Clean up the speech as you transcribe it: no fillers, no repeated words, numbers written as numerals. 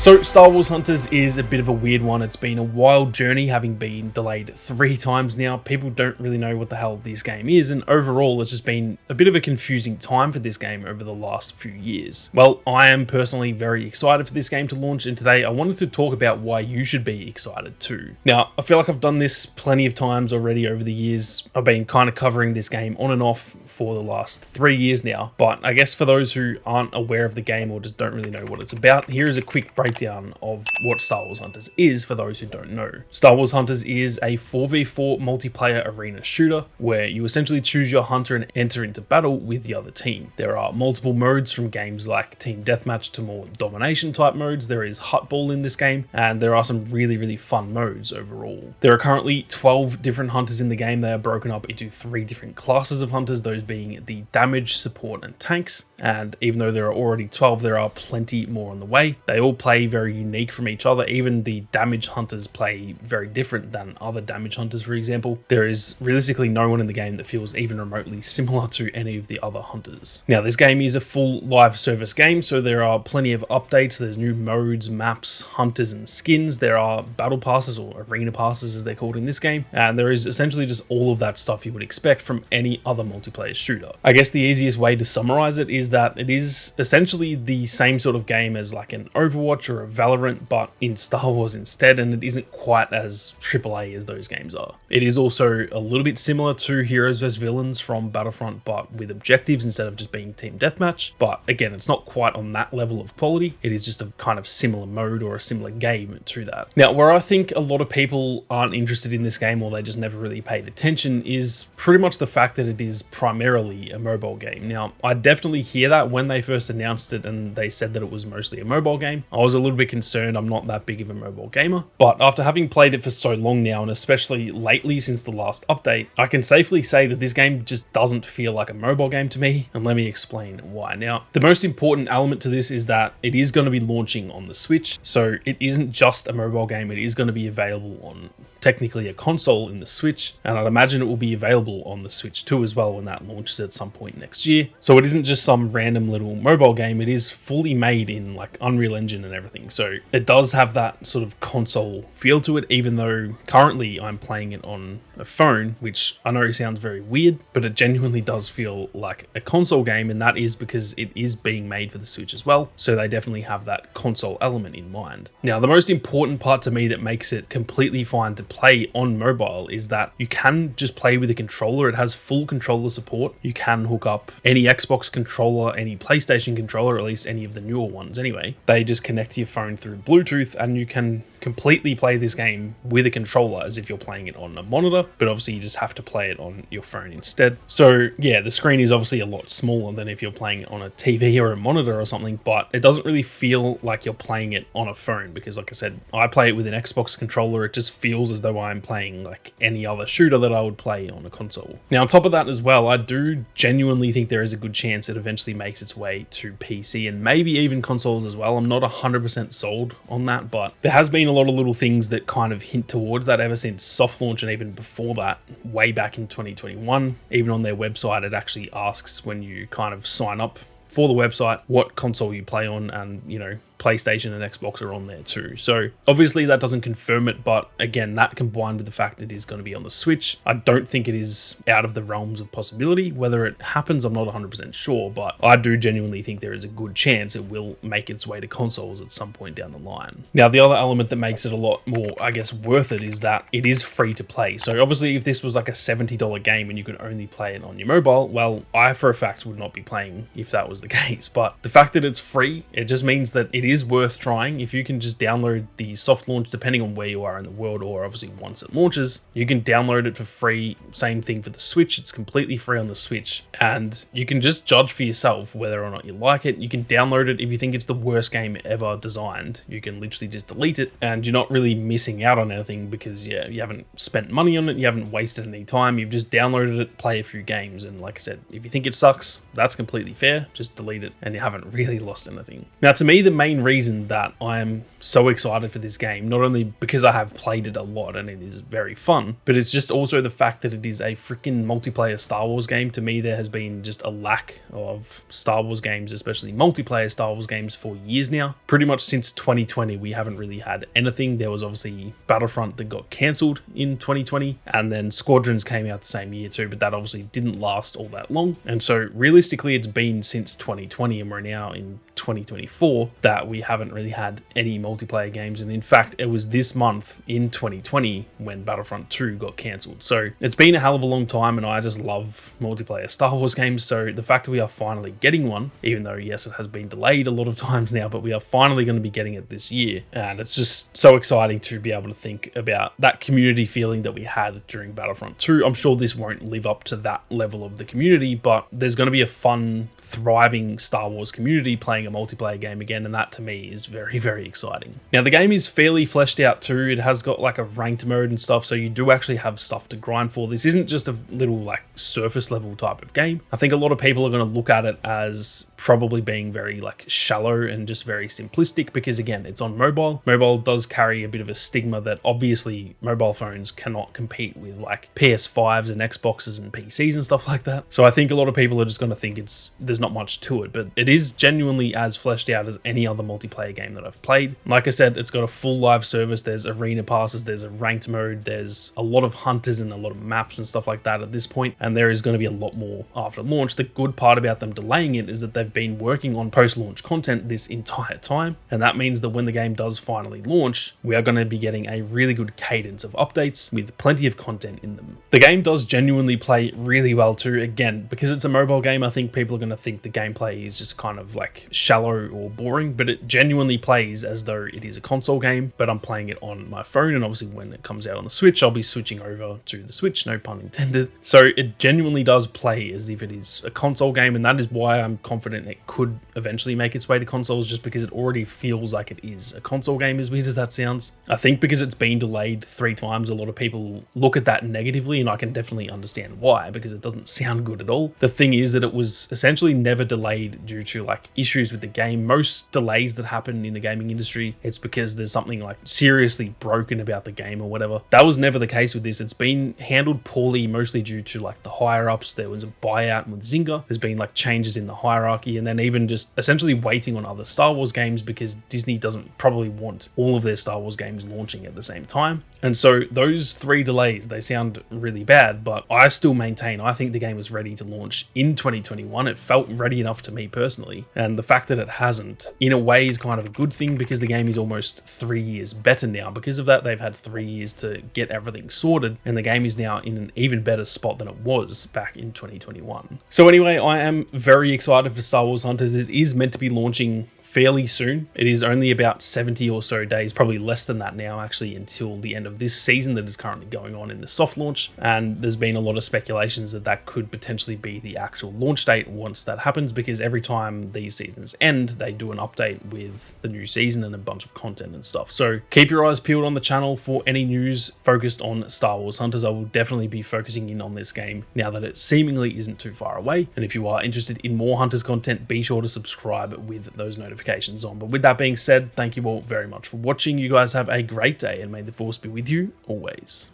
So Star Wars Hunters is a bit of a weird one. It's been a wild journey, having been delayed 3 times now. People don't really know what the hell this game is, and overall it's just been a bit of a confusing time for this game over the last few years. Well, I am personally very excited for this game to launch, and today I wanted to talk about why you should be excited too. Now, I feel like I've done this plenty of times already over the years. I've been kind of covering this game on and off for the last 3 years now, but I guess for those who aren't aware of the game or just don't really know what it's about, here is a quick breakdown of what Star Wars Hunters is for those who don't know. Star Wars Hunters is a 4v4 multiplayer arena shooter where you essentially choose your hunter and enter into battle with the other team. There are multiple modes, from games like Team Deathmatch to more domination type modes. There is Huttball in this game, and there are some really fun modes overall. There are currently 12 different hunters in the game. They are broken up into 3 different classes of hunters, those being the damage, support, and tanks. And even though there are already 12, there are plenty more on the way. They all play very unique from each other. Even the damage hunters play very different than other damage hunters, for example. There is realistically no one in the game that feels even remotely similar to any of the other hunters. Now, this game is a full live service game, so there are plenty of updates. There's new modes, maps, hunters, and skins. There are battle passes, or arena passes as they're called in this game, and there is essentially just all of that stuff you would expect from any other multiplayer shooter. I guess the easiest way to summarize it is that it is essentially the same sort of game as like an Overwatch or a Valorant, but in Star Wars instead, and it isn't quite as AAA as those games are. It is also a little bit similar to Heroes vs Villains from Battlefront, but with objectives instead of just being Team Deathmatch. But again, it's not quite on that level of quality. It is just a kind of similar mode or a similar game to that. Now, where I think a lot of people aren't interested in this game, or they just never really paid attention, is pretty much the fact that it is primarily a mobile game. Now, I definitely hear that when they first announced it and they said that it was mostly a mobile game. I was a little bit concerned. I'm not that big of a mobile gamer, but after having played it for so long now, and especially lately since the last update, I can safely say that this game just doesn't feel like a mobile game to me, and let me explain why. Now, the most important element to this is that it is going to be launching on the Switch, so it isn't just a mobile game. It is going to be available on technically a console in the Switch, and I'd imagine it will be available on the Switch too as well when that launches at some point next year. So it isn't just some random little mobile game. It is fully made in like Unreal Engine and everything, so it does have that sort of console feel to it, even though currently I'm playing it on a phone, which I know sounds very weird, but it genuinely does feel like a console game, and that is because it is being made for the Switch as well, so they definitely have that console element in mind. Now, the most important part to me that makes it completely fine to play on mobile is that you can just play with a controller. It has full controller support. You can hook up any Xbox controller, any PlayStation controller, or at least any of the newer ones anyway. They just connect to your phone through Bluetooth, and you can completely play this game with a controller as if you're playing it on a monitor, but obviously you just have to play it on your phone instead. So yeah, the screen is obviously a lot smaller than if you're playing it on a TV or a monitor or something, but it doesn't really feel like you're playing it on a phone, because like I said, I play it with an Xbox controller. It just feels as though I'm playing like any other shooter that I would play on a console. Now, on top of that as well, I do genuinely think there is a good chance it eventually makes its way to PC and maybe even consoles as well. I'm not 100% sold on that, but there has been a lot of little things that kind of hint towards that ever since soft launch, and even before that, way back in 2021. Even on their website, it actually asks when you kind of sign up for the website what console you play on, and you know, PlayStation and Xbox are on there too. So obviously that doesn't confirm it, but again, that combined with the fact it is going to be on the Switch, I don't think it is out of the realms of possibility. Whether it happens, I'm not 100% sure, but I do genuinely think there is a good chance it will make its way to consoles at some point down the line. Now, the other element that makes it a lot more, I guess, worth it is that it is free to play. So obviously if this was like a $70 game and you could only play it on your mobile, well, I for a fact would not be playing if that was the case. But the fact that it's free, it just means that it is worth trying. If you can just download the soft launch, depending on where you are in the world, or obviously once it launches, you can download it for free. Same thing for the Switch. It's completely free on the Switch, and you can just judge for yourself whether or not you like it. You can download it. If you think it's the worst game ever designed, you can literally just delete it, and you're not really missing out on anything, because yeah, you haven't spent money on it, you haven't wasted any time, you've just downloaded it, play a few games, and like I said, if you think it sucks, that's completely fair. Just delete it and you haven't really lost anything. Now, to me, the main main reason that I am so excited for this game, not only because I have played it a lot and it is very fun, but it's just also the fact that it is a freaking multiplayer Star Wars game. To me, there has been just a lack of Star Wars games, especially multiplayer Star Wars games, for years now. Pretty much since 2020, we haven't really had anything. There was obviously Battlefront that got cancelled in 2020, and then Squadrons came out the same year too, but that obviously didn't last all that long. And so realistically, it's been since 2020, and we're now in 2024 that we haven't really had any multiplayer games. And in fact, it was this month in 2020 when Battlefront 2 got cancelled. So it's been a hell of a long time, and I just love multiplayer Star Wars games. So the fact that we are finally getting one, even though yes, it has been delayed a lot of times now, but we are finally going to be getting it this year. And it's just so exciting to be able to think about that community feeling that we had during Battlefront 2. I'm sure this won't live up to that level of the community, but there's going to be a fun, thriving Star Wars community playing a multiplayer game again, and that to me is very, very exciting. Now, the game is fairly fleshed out too. It has got like a ranked mode and stuff, so you do actually have stuff to grind for. This isn't just a little like surface level type of game. I think a lot of people are going to look at it as probably being very like shallow and just very simplistic, because again, it's on mobile. Mobile does carry a bit of a stigma that obviously mobile phones cannot compete with like PS5s and Xboxes and PCs and stuff like that. So I think a lot of people are just going to think there's not much to it, but it is genuinely as fleshed out as any other multiplayer game that I've played. Like I said, it's got a full live service. There's arena passes, there's a ranked mode, there's a lot of hunters and a lot of maps and stuff like that at this point, and there is going to be a lot more after launch. The good part about them delaying it is that they've been working on post-launch content this entire time, and that means that when the game does finally launch, we are going to be getting a really good cadence of updates with plenty of content in them. The game does genuinely play really well too. Again, because it's a mobile game, I think people are going to think the gameplay is just kind of like shallow or boring, but it genuinely plays as though it is a console game, but I'm playing it on my phone, and obviously when it comes out on the Switch, I'll be switching over to the Switch, no pun intended. So it genuinely does play as if it is a console game, and that is why I'm confident it could eventually make its way to consoles, just because it already feels like it is a console game, as weird as that sounds. I think because it's been delayed 3 times, a lot of people look at that negatively, and I can definitely understand why, because it doesn't sound good at all. The thing is that it was essentially never delayed due to like issues with the game. Most delays that happen in the gaming industry, it's because there's something like seriously broken about the game or whatever. That was never the case with this. It's been handled poorly, mostly due to like the higher ups. There was a buyout with Zynga. There's been like changes in the hierarchy, and then even just essentially waiting on other Star Wars games, because Disney doesn't probably want all of their Star Wars games launching at the same time. And so those 3 delays, they sound really bad, but I still maintain I think the game was ready to launch in 2021. It felt ready enough to me personally, and the fact that it hasn't, in a way, is kind of a good thing, because the game is almost 3 years better now. Because of that, they've had 3 years to get everything sorted, and the game is now in an even better spot than it was back in 2021. So anyway, I am very excited for Star Wars Hunters. It is meant to be launching fairly soon. It is only about 70 or so days, probably less than that now actually, until the end of this season that is currently going on in the soft launch, and there's been a lot of speculations that that could potentially be the actual launch date once that happens, because every time these seasons end, they do an update with the new season and a bunch of content and stuff. So keep your eyes peeled on the channel for any news focused on Star Wars Hunters. I will definitely be focusing in on this game now that it seemingly isn't too far away, and if you are interested in more Hunters content, be sure to subscribe with those notifications on. But with that being said, thank you all very much for watching. You guys have a great day, and may the Force be with you always.